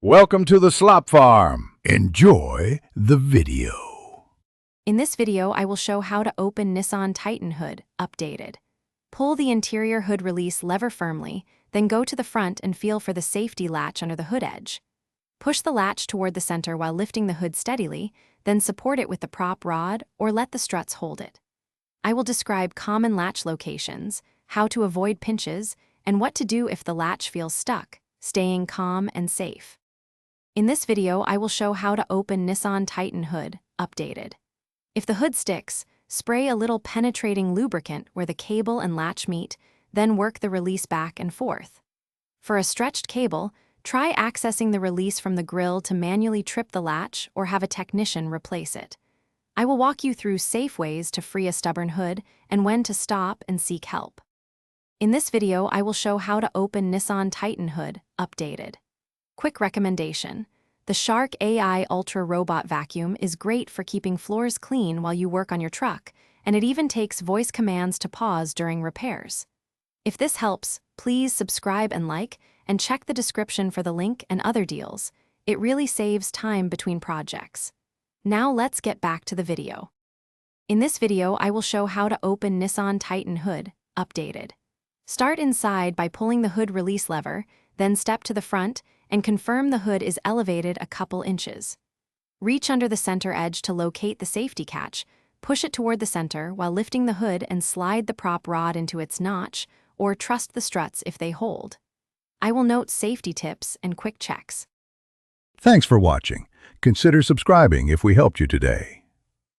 Welcome to the Slop Farm. Enjoy the video. In this video, I will show how to open Nissan Titan Hood, updated. Pull the interior hood release lever firmly, then go to the front and feel for the safety latch under the hood edge. Push the latch toward the center while lifting the hood steadily, then support it with the prop rod or let the struts hold it. I will describe common latch locations, how to avoid pinches, and what to do if the latch feels stuck, staying calm and safe. In this video, I will show how to open Nissan Titan Hood, updated. If the hood sticks, spray a little penetrating lubricant where the cable and latch meet, then work the release back and forth. For a stretched cable, try accessing the release from the grill to manually trip the latch or have a technician replace it. I will walk you through safe ways to free a stubborn hood and when to stop and seek help. In this video, I will show how to open Nissan Titan Hood, updated. Quick recommendation: the Shark AI Ultra Robot Vacuum is great for keeping floors clean while you work on your truck, and it even takes voice commands to pause during repairs. If this helps, please subscribe and like, and check the description for the link and other deals. It really saves time between projects. Now let's get back to the video. In this video, I will show how to open Nissan Titan Hood, updated. Start inside by pulling the hood release lever, then step to the front and confirm the hood is elevated a couple inches. Reach under the center edge to locate the safety catch, push it toward the center while lifting the hood and slide the prop rod into its notch, or trust the struts if they hold. I will note safety tips and quick checks. Thanks for watching. Consider subscribing if we helped you today.